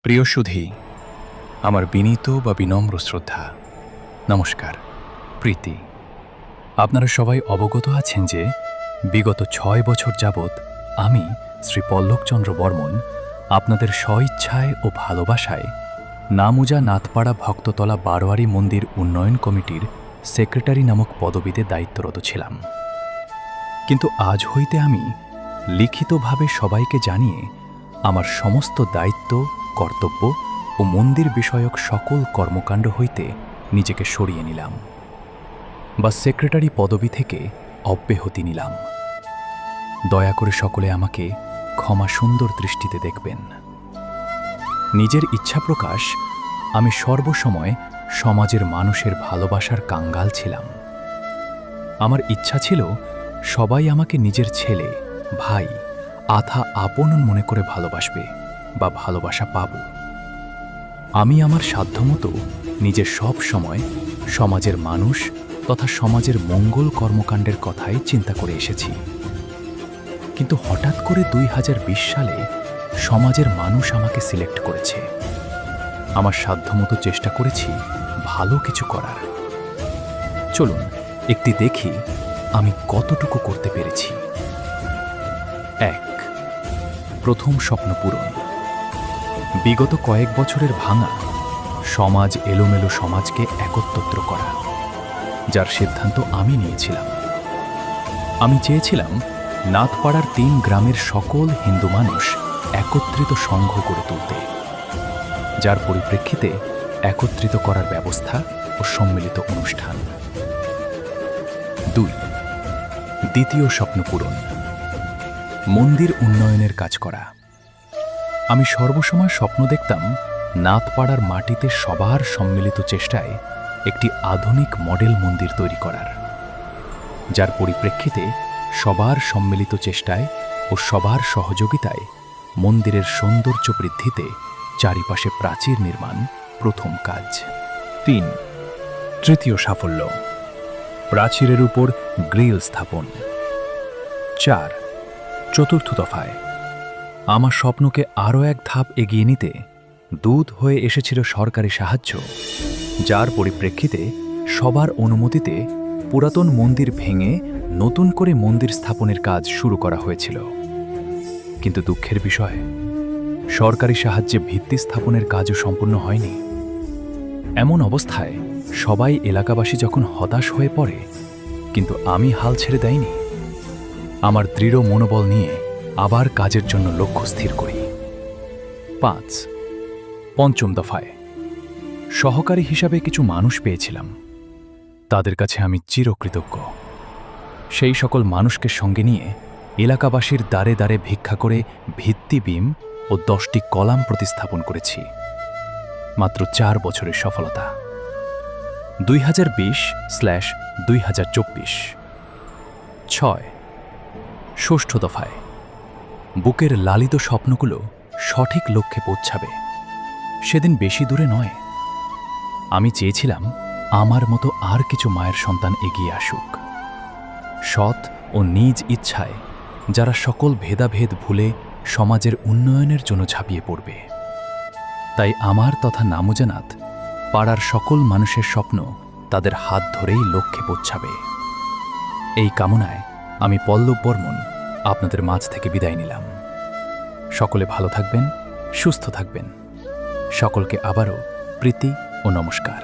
প্রিয় সুধী, আমার বিনীত বা বিনম্র শ্রদ্ধা, নমস্কার, প্রীতি। আপনারা সবাই অবগত আছেন যে বিগত ৬ বছর যাবৎ আমি শ্রী পল্লবচন্দ্র বর্মন আপনাদের স্বইচ্ছায় ও ভালোবাসায় নামুজা নাথপাড়া ভক্ততলা বারোয়ারি মন্দির উন্নয়ন কমিটির সেক্রেটারি নামক পদবিতে দায়িত্বরত ছিলাম। কিন্তু আজ হইতে আমি লিখিতভাবে সবাইকে জানিয়ে আমার সমস্ত দায়িত্ব, কর্তব্য ও মন্দির বিষয়ক সকল কর্মকাণ্ড হইতে নিজেকে সরিয়ে নিলাম, বা সেক্রেটারি পদবি থেকে অব্যাহতি নিলাম। দয়া করে সকলে আমাকে ক্ষমা সুন্দর দৃষ্টিতে দেখবেন। নিজের ইচ্ছা প্রকাশ আমি সর্বসময় সমাজের মানুষের ভালোবাসার কাঙ্গাল ছিলাম। আমার ইচ্ছা ছিল সবাই আমাকে নিজের ছেলে, ভাই, আথা আপন মনে করে ভালোবাসবে বা ভালোবাসা পাব। আমি আমার সাধ্যমতো নিজের সব সময় সমাজের মানুষ তথা সমাজের মঙ্গল কর্মকাণ্ডের কথাই চিন্তা করে এসেছি। কিন্তু হঠাৎ করে ২০২০ সালে সমাজের মানুষ আমাকে সিলেক্ট করেছে। আমার সাধ্যমতো চেষ্টা করেছি ভালো কিছু করার। চলুন একটি দেখি আমি কতটুকু করতে পেরেছি। ১. প্রথম স্বপ্ন পূরণ। বিগত কয়েক বছরের ভাঙা সমাজ এলোমেলো সমাজকে একত্র করা, যার সিদ্ধান্ত আমি নিয়েছিলাম। আমি চেয়েছিলাম নাথপাড়ার ৩ গ্রামের সকল হিন্দু মানুষ একত্রিত সংঘ করে তুলতে, যার পরিপ্রেক্ষিতে একত্রিত করার ব্যবস্থা ও সম্মিলিত অনুষ্ঠান। ২. দ্বিতীয় স্বপ্ন পূরণ। মন্দির উন্নয়নের কাজ করা। আমি সর্বসময় স্বপ্ন দেখতাম নাথপাড়ার মাটিতে সবার সম্মিলিত চেষ্টায় একটি আধুনিক মডেল মন্দির তৈরি করার, যার পরিপ্রেক্ষিতে সবার সম্মিলিত চেষ্টায় ও সবার সহযোগিতায় মন্দিরের সৌন্দর্য বৃদ্ধিতে চারিপাশে প্রাচীর নির্মাণ প্রথম কাজ। ৩. তৃতীয় সাফল্য। প্রাচীরের উপর গ্রিল স্থাপন। ৪. চতুর্থ দফায় আমার স্বপ্নকে আরও এক ধাপ এগিয়ে নিতে দূত হয়ে এসেছিল সরকারি সাহায্য, যার পরিপ্রেক্ষিতে সবার অনুমতিতে পুরাতন মন্দির ভেঙে নতুন করে মন্দির স্থাপনের কাজ শুরু করা হয়েছিল। কিন্তু দুঃখের বিষয়, সরকারি সাহায্যে ভিত্তি স্থাপনের কাজও সম্পূর্ণ হয়নি। এমন অবস্থায় সবাই এলাকাবাসী যখন হতাশ হয়ে পড়ে, কিন্তু আমি হাল ছেড়ে দেইনি। আমার দৃঢ় মনোবল নিয়ে আবার কাজের জন্য লক্ষ্য স্থির করি। ৫. পঞ্চম দফায় সহকারী হিসাবে কিছু মানুষ পেয়েছিলাম। তাদের কাছে আমি চিরকৃতজ্ঞ। সেই সকল মানুষকে সঙ্গে নিয়ে এলাকাবাসীর দ্বারে দ্বারে ভিক্ষা করে ভিত্তিবিম ও 10টি কলাম প্রতিস্থাপন করেছি। মাত্র ৪ বছরের সফলতা। 2020/2024। ৬. ষষ্ঠ দফায় বুকের লালিত স্বপ্নগুলো সঠিক লক্ষ্যে পৌঁছাবে। সেদিন বেশি দূরে নয়। আমি চেয়েছিলাম আমার মতো আর কিছু মায়ের সন্তান এগিয়ে আসুক, সৎ ও নিজ ইচ্ছায়, যারা সকল ভেদাভেদ ভুলে সমাজের উন্নয়নের জন্য ঝাঁপিয়ে পড়বে। তাই আমার তথা নামুজানাথ পাড়ার সকল মানুষের স্বপ্ন তাদের হাত ধরেই লক্ষ্যে পৌঁছাবে। এই কামনায় আমি পল্লব বর্মন আপনাদের মাঝ থেকে বিদায় নিলাম। সকলে ভালো থাকবেন, সুস্থ থাকবেন। সকলকে আবারও প্রীতি ও নমস্কার।